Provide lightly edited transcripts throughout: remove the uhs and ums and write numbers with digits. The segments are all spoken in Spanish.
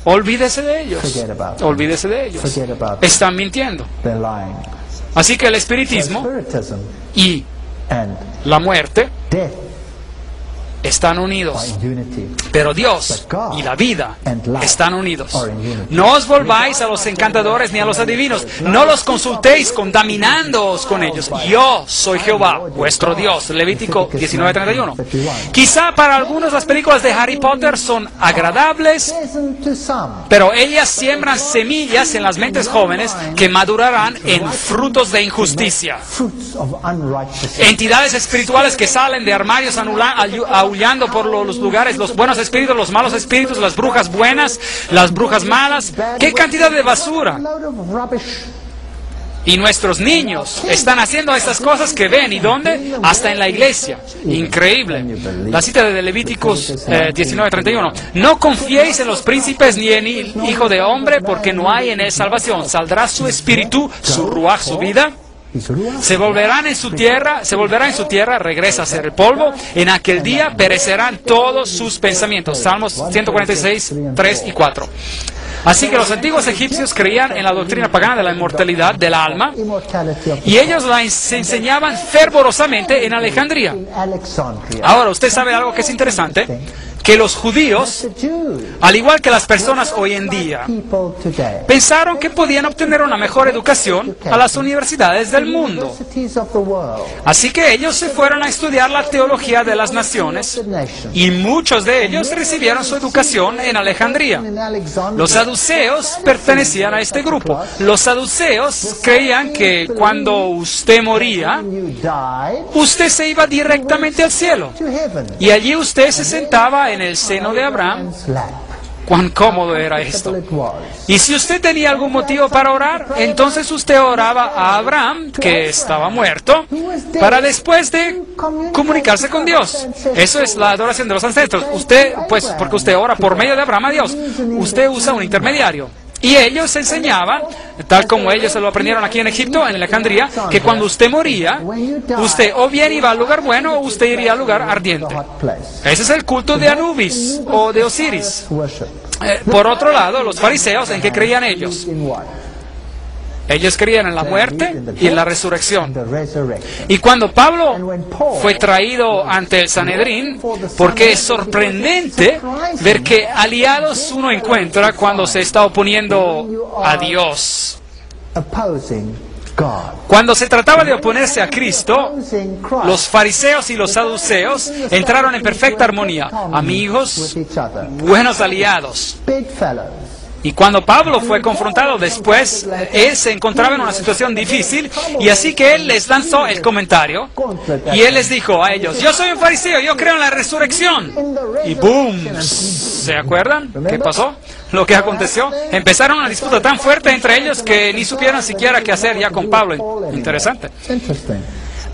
olvídese de ellos. Forget about them. Olvídese de ellos. Forget about them. Están mintiendo. They're lying. Así que el So espiritismo spiritism y and la muerte death están are unidos. in unity. Pero Dios y la vida están unidos. Are in unity. No os volváis a los encantadores ni a los adivinos. No los consultéis contaminándoos con ellos. Yo soy Jehová, vuestro Dios. Levítico 19:31. Quizá para algunos las películas de Harry Potter son agradables, Pleasant to some. pero ellas siembran semillas en las mentes jóvenes que madurarán en frutos de injusticia. Fruits of unrighteousness. Entidades espirituales que salen de armarios aullando por los lugares, los buenos espíritus, los malos espíritus, las brujas buenas, las brujas malas. ¡Qué cantidad de basura! Load of rubbish. Y nuestros niños están haciendo estas cosas que ven. ¿Y dónde? Hasta en la iglesia. Increíble. La cita de Levíticos 19:31. No confiéis en los príncipes ni en el hijo de hombre, porque no hay en él salvación. Saldrá su espíritu, su ruaj, su vida. Se volverá en su tierra, regresa a ser el polvo. En aquel día perecerán todos sus pensamientos. Salmos 146, 3 y 4. Así que los antiguos egipcios creían en la doctrina pagana de la inmortalidad del alma, Immortality of the y ellos la enseñaban fervorosamente en Alejandría. in Alexandria. Ahora, usted sabe algo que es interesante, que los judíos, The Jews, al igual que las personas hoy en día, people today, pensaron que podían obtener una mejor educación a las universidades del mundo. universities of the world, Así que ellos se fueron a estudiar la teología de las naciones, the nation. y muchos de ellos recibieron su educación en Alejandría. In Alexandria, Los saduceos pertenecían a este grupo. Los saduceos creían que cuando usted moría, when you died, usted se iba directamente al cielo. to heaven. Y allí usted se sentaba en el seno de Abraham. Abraham's lap. Cuán cómodo era esto. It was. Y si usted tenía algún motivo para orar, entonces usted oraba a Abraham, que estaba muerto, para después de comunicarse con Dios. Eso es la adoración de los ancestros. Usted, pues, porque usted ora por medio de Abraham a Dios, usted usa un intermediario. Y ellos enseñaban, tal como ellos se lo aprendieron aquí en Egipto, en Alejandría, que cuando usted moría, usted o bien iba al lugar bueno o usted iría al lugar ardiente. Hot place. Ese es el culto de Anubis o de Osiris. Worship. Por otro lado, los fariseos, ¿en qué creían ellos? In what? Ellos creían en la muerte y en la resurrección. The resurrection. Y cuando Pablo fue traído ante el Sanedrín, porque es sorprendente ver que aliados uno encuentra cuando se está oponiendo a Dios. Opposing God. Cuando se trataba de oponerse a Cristo, Opposing Christ. los fariseos y los saduceos entraron en perfecta armonía, with amigos, each other. buenos aliados. Big fellows. Y cuando Pablo fue confrontado después, él se encontraba en una situación difícil, y así que él les lanzó el comentario, y él les dijo a ellos: yo soy un fariseo, yo creo en la resurrección. Y ¡boom! ¿Se acuerdan qué pasó? Lo que aconteció. Empezaron una disputa tan fuerte entre ellos que ni supieron siquiera qué hacer ya con Pablo. Interesante. Interesting.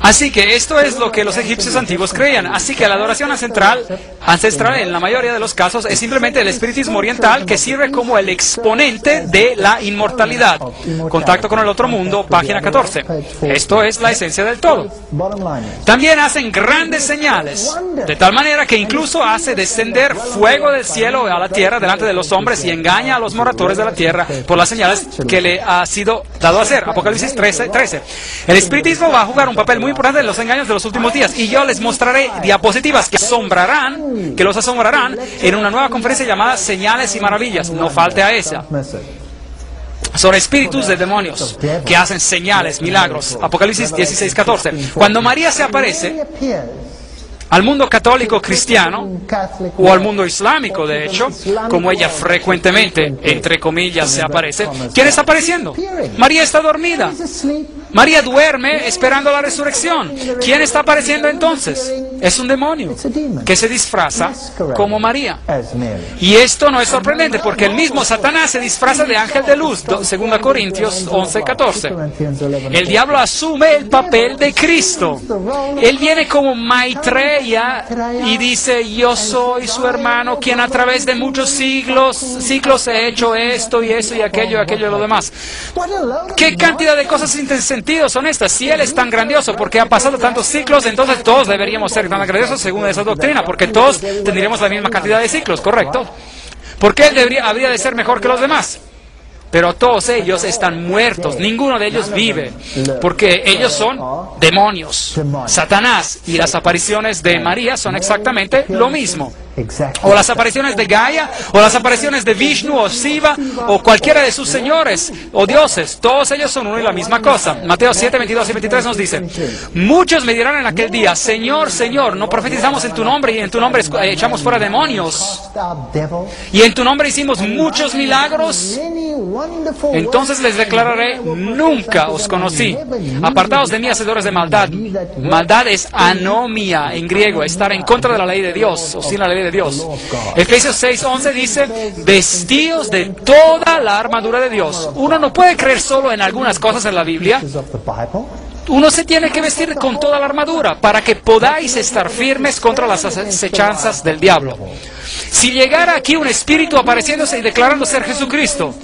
Así que esto es lo que los egipcios antiguos creían. Así que la adoración ancestral en la mayoría de los casos es simplemente el espiritismo oriental, que sirve como el exponente de la inmortalidad. Contacto con el otro mundo, página 14. Esto es la esencia del todo. Bottom line is, También hacen grandes señales, de tal manera que incluso hace descender fuego del cielo a la tierra delante de los hombres y engaña a los moradores de la tierra por las señales que le ha sido dado a hacer. Apocalipsis 13:13. El espiritismo va a jugar un papel muy importante en los engaños de los últimos días, y yo les mostraré diapositivas que los asombrarán en una nueva conferencia llamada Señales y Maravillas. No falte a esa. message. Son espíritus de demonios que hacen señales, milagros. Apocalipsis 16:14. Cuando María se aparece He appears al mundo católico cristiano, in Catholic o al mundo islámico, de hecho, como ella frecuentemente, entre comillas, se aparece, ¿quién está apareciendo? María está dormida. He's asleep. María duerme esperando la resurrección. ¿Quién está apareciendo entonces? Es un demonio que se disfraza como María. As Mary. Y esto no es sorprendente, porque el mismo Satanás se disfraza de ángel de luz, 2 Corintios 11:14. Corinthians 11. El diablo asume el papel de Cristo. Él viene como Maitreya y dice: yo soy su hermano, quien a través de muchos ciclos he hecho esto y eso y aquello y lo demás. What a load of ¿Qué cantidad de cosas sin sentido son estas? Si Él es tan grandioso, porque ha pasado tantos ciclos, entonces todos deberíamos ser tan grandiosos según esa doctrina, porque todos tendríamos la misma cantidad de ciclos, ¿correcto? porque él habría de ser mejor que los demás. Pero todos ellos están muertos, ninguno de ellos vive, porque ellos son demonios. Satanás y las apariciones de María son exactamente lo mismo. O las apariciones de Gaia, o las apariciones de Vishnu, o Shiva, o cualquiera de sus señores, o dioses. Todos ellos son uno y la misma cosa. Mateo 7, 22 y 23 nos dice: muchos me dirán en aquel día: Señor, Señor, ¿no profetizamos en tu nombre y en tu nombre echamos fuera demonios? Y en tu nombre hicimos muchos milagros. Entonces les declararé: nunca os conocí. Apartaos de mí, hacedores de maldad. Maldad es anomia en griego, estar en contra de la ley de Dios, o sin la ley de Dios. Efesios 6:11 dice: vestíos de toda la armadura de Dios. Uno no puede creer solo en algunas cosas en la Biblia. Uno se tiene que vestir con toda la armadura para que podáis estar firmes contra las acechanzas del diablo. Si llegara aquí un espíritu apareciéndose y declarando ser Jesucristo,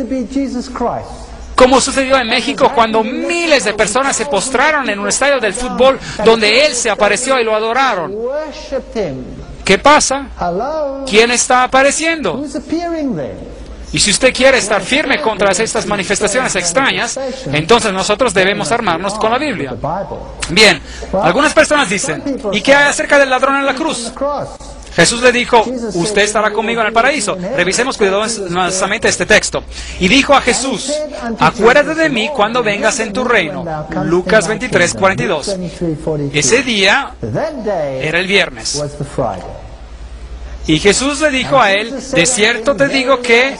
como sucedió en México cuando miles de personas se postraron en un estadio del fútbol donde Él se apareció y lo adoraron, ¿qué pasa? ¿Quién está apareciendo? Y si usted quiere estar firme contra estas manifestaciones extrañas, entonces nosotros debemos armarnos con la Biblia. Bien, algunas personas dicen: ¿y qué hay acerca del ladrón en la cruz? Jesús le dijo: usted estará conmigo en el paraíso. Revisemos cuidadosamente este texto. Y dijo a Jesús: acuérdate de mí cuando vengas en tu reino. Lucas 23, 42. Ese día era el viernes. Y Jesús le dijo a él: de cierto te digo que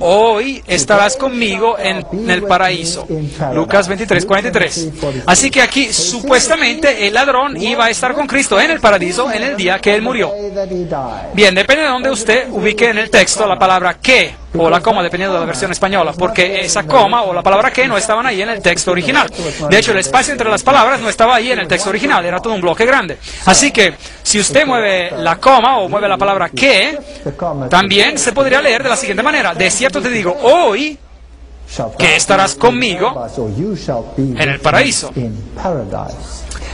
hoy estarás conmigo en el paraíso. Lucas 23, 43. Así que aquí supuestamente el ladrón iba a estar con Cristo en el paraíso en el día que él murió. Bien, depende de dónde usted ubique en el texto la palabra que o la coma, dependiendo de la versión española, porque esa coma o la palabra que no estaban ahí en el texto original. De hecho, el espacio entre las palabras no estaba ahí en el texto original, era todo un bloque grande. Así que, si usted mueve la coma o mueve la palabra que, también se podría leer de la siguiente manera: de cierto te digo, hoy que estarás conmigo en el paraíso.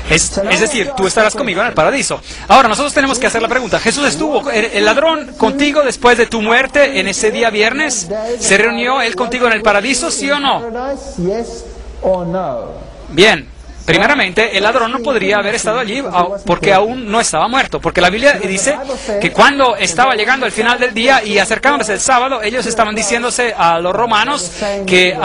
Es decir, tú estarás conmigo en el paraíso. Ahora, nosotros tenemos que hacer la pregunta: ¿Jesús estuvo, el ladrón, contigo después de tu muerte en ese día viernes? ¿Se reunió él contigo en el paraíso, sí o no? Bien. Primeramente, el ladrón no podría haber estado allí porque aún no estaba muerto, porque la Biblia dice que cuando estaba llegando el final del día y acercándose el sábado, ellos estaban diciéndose a los romanos que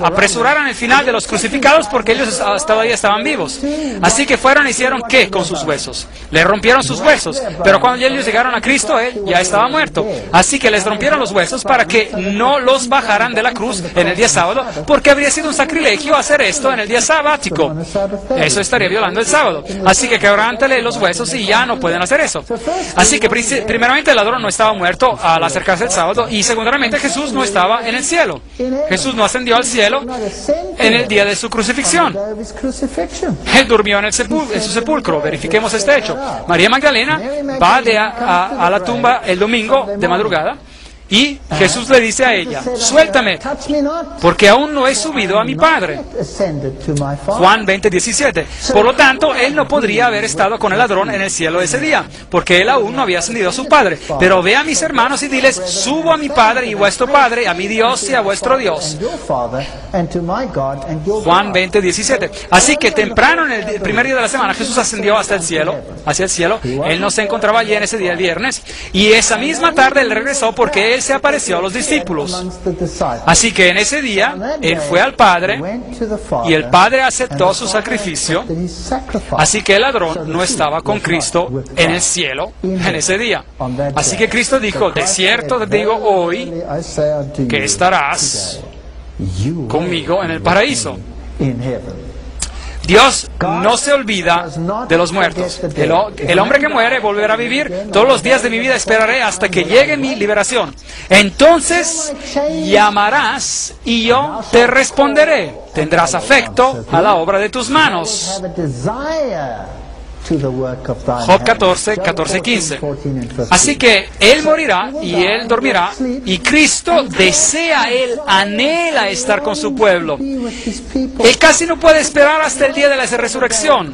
apresuraran el final de los crucificados porque ellos todavía estaban vivos. Así que fueron y hicieron ¿qué con sus huesos? Le rompieron sus huesos, pero cuando ellos llegaron a Cristo, Él ya estaba muerto. Así que les rompieron los huesos para que no los bajaran de la cruz en el día sábado, porque habría sido un sacrilegio hacer esto en el día sabático. Eso estaría violando el sábado. Así que quebrántale los huesos y ya no pueden hacer eso. Así que primeramente el ladrón no estaba muerto al acercarse el sábado, y segundamente Jesús no estaba en el cielo. Jesús no ascendió al cielo en el día de su crucifixión. Él durmió en su sepulcro. Verifiquemos este hecho. María Magdalena va a la tumba el domingo de madrugada. Y Jesús le dice a ella: suéltame, porque aún no he subido a mi Padre. Juan 20, 17. Por lo tanto, él no podría haber estado con el ladrón en el cielo ese día, porque él aún no había ascendido a su Padre. Pero ve a mis hermanos y diles: subo a mi Padre y vuestro Padre, a mi Dios y a vuestro Dios. Juan 20, 17. Así que temprano en el primer día de la semana, Jesús ascendió hacia el cielo. Él no se encontraba allí en ese día, el viernes. Y esa misma tarde él regresó porque él se apareció a los discípulos. Así que en ese día él fue al Padre y el Padre aceptó su sacrificio. Así que el ladrón no estaba con Cristo en el cielo en ese día. Así que Cristo dijo: de cierto te digo hoy que estarás conmigo en el paraíso. Dios no se olvida de los muertos. El hombre que muere volverá a vivir. Todos los días de mi vida esperaré hasta que llegue mi liberación. Entonces llamarás y yo te responderé. Tendrás afecto a la obra de tus manos. Job 14, 14 y 15. Así que Él morirá y Él dormirá, y Cristo desea, Él anhela estar con su pueblo. Él casi no puede esperar hasta el día de la resurrección.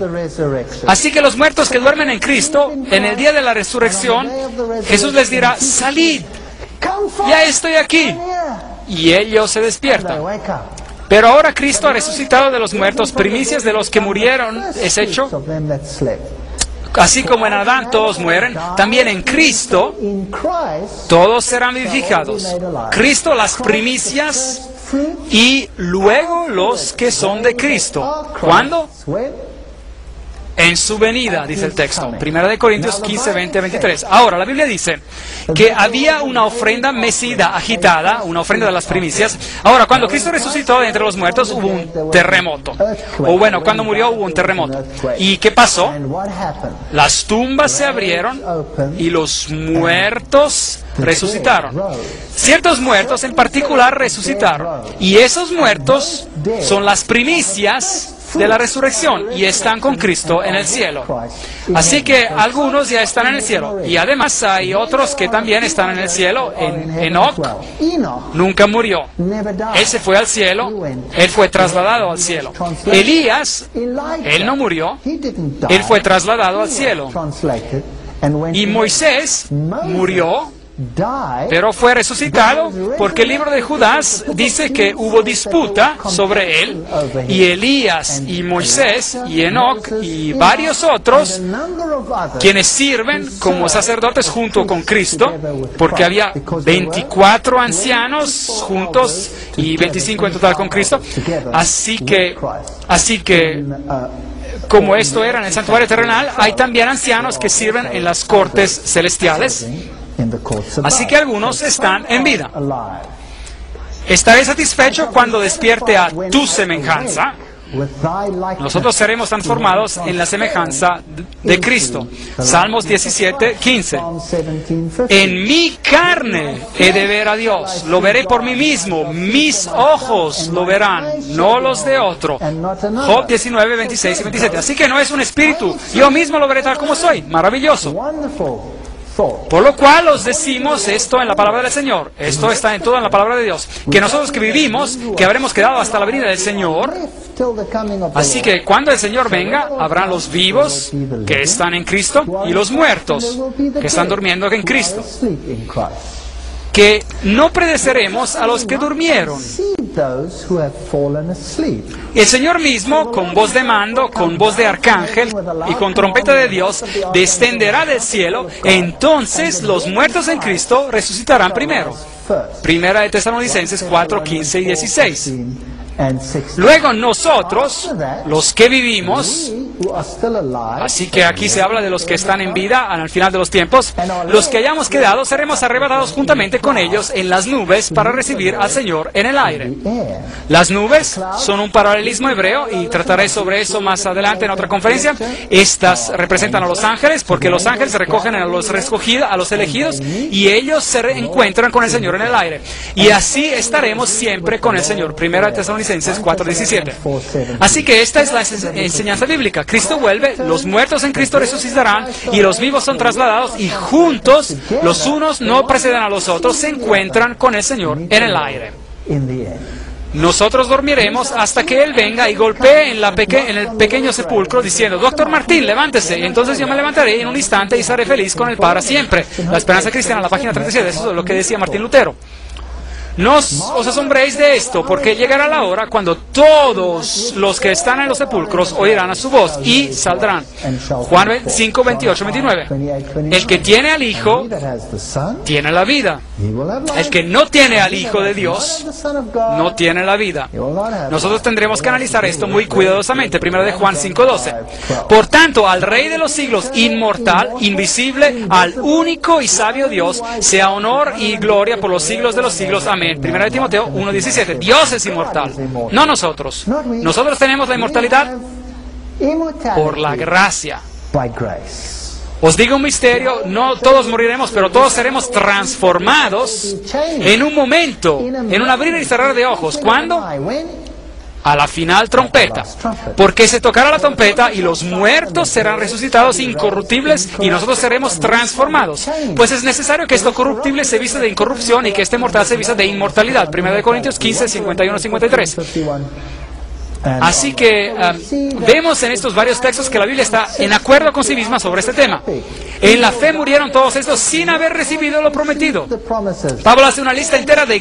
Así que los muertos que duermen en Cristo, en el día de la resurrección, Jesús les dirá: salid ya estoy aquí. Y ellos se They despiertan. wake up. Pero ahora Cristo ha resucitado de los muertos, primicias de los que murieron, es hecho. Of them that slept. Así como en Adán todos mueren, también en Cristo In Christ, todos serán vivificados. Cristo las primicias y luego los que son de Cristo. ¿Cuándo? when En su venida, dice el texto. 1 Corintios 15, 20, 23. Ahora, la Biblia dice que había una ofrenda mecida, agitada, una ofrenda de las primicias. Ahora, cuando Cristo resucitó de entre los muertos, hubo un terremoto. O bueno, cuando murió hubo un terremoto. ¿Y qué pasó? and what happened? Las tumbas se abrieron y los muertos resucitaron. Ciertos muertos en particular resucitaron. Y esos muertos son las primicias de la resurrección y están con Cristo en el cielo. Así que algunos ya están en el cielo. Y además hay otros que también están en el cielo. Enoch Enoch nunca murió. never died. Él se fue al cielo. Él fue trasladado al cielo. Elías, Elijah, él no murió. he didn't die. Él fue trasladado al cielo. Translated and went Y to Moisés murió, die, pero fue resucitado porque el libro de Judas dice que hubo disputa sobre él, y Elías y Moisés y Enoch y varios otros a number of others quienes sirven como sacerdotes junto con Cristo, porque había 24 ancianos juntos y 25 en total con Cristo. Así que como esto era en el santuario terrenal, hay también ancianos que sirven en las cortes celestiales. in the courts Así que algunos están en vida. alive. Estaré satisfecho cuando despierte a tu semejanza. With thy likeness. Nosotros seremos transformados en la semejanza de Cristo. Salmos 17, 15. Psalm 17:15. En mi carne he de ver a Dios. Lo veré por mí mismo. Mis ojos lo verán, no los de otro. Job 19, 26 y 27. Así que no es un espíritu. Yo mismo lo veré tal como soy. Maravilloso. Wonderful thought. Por lo cual os decimos esto en la palabra del Señor. Esto está en todo en la palabra de Dios. Que nosotros que vivimos, que habremos quedado hasta la venida del Señor. Till the coming of the Así que cuando el Señor venga, habrán los vivos que están en Cristo y los muertos que están durmiendo en Cristo. sleep in Christ. Que no predeceremos a los que durmieron. See those who have fallen asleep. El Señor mismo, con voz de mando, con voz de arcángel y con trompeta de Dios, descenderá del cielo. Entonces los muertos en Cristo resucitarán primero. First, Primera de Tesalonicenses 4, 15 y 16. and 16. Luego nosotros, los que vivimos, Who are still alive, así que aquí se habla de los que están en vida al final de los tiempos, los que hayamos quedado seremos arrebatados juntamente con ellos en las nubes para recibir al Señor en el aire. air. Las nubes son un paralelismo hebreo y trataré sobre eso más adelante en otra conferencia. Estas representan a los ángeles porque los ángeles recogen a los escogidos, a los elegidos, y ellos se encuentran con el Señor en el aire. Y así estaremos siempre con el Señor. Primera de Tesalonicenses 4:17. Así que esta es la enseñanza bíblica. Cristo vuelve, los muertos en Cristo resucitarán y los vivos son trasladados y juntos los unos no preceden a los otros, se encuentran con el Señor en el aire. In the air. Nosotros dormiremos hasta que Él venga y golpee en el pequeño sepulcro diciendo: Doctor Martín, levántese. Y entonces yo me levantaré en un instante y estaré feliz con el para siempre. La Esperanza Cristiana, la página 37, eso es lo que decía Martín Lutero. No os asombréis de esto, porque llegará la hora cuando todos los que están en los sepulcros oirán a su voz y saldrán. Juan 5, 28, 29. El que tiene al Hijo He that has the Son, tiene la vida. he will have life. El que no tiene al Hijo de Dios The Son of God, no tiene la vida. he will not have Nosotros tendremos que analizar esto muy cuidadosamente. Primero de Juan 5:12. Por tanto, al Rey de los siglos, inmortal, invisible, al único y sabio Dios, sea honor y gloria por los siglos de los siglos. Amén. Primera de Timoteo 1:17. Dios es inmortal, no nosotros. Nosotros tenemos la inmortalidad immortality por la gracia. by grace. Os digo un misterio, no todos moriremos, pero todos seremos transformados en un momento, en un abrir y cerrar de ojos. ¿Cuándo? When? A la final trompeta, porque se tocará la trompeta y los muertos serán resucitados incorruptibles y nosotros seremos transformados. Pues es necesario que esto corruptible se vista de incorrupción y que este mortal se vista de inmortalidad. 1 Corintios 15, 51, 53. Así que vemos en estos varios textos que la Biblia está en acuerdo con sí misma sobre este tema. En la fe murieron todos estos sin haber recibido lo prometido. Pablo hace una lista entera de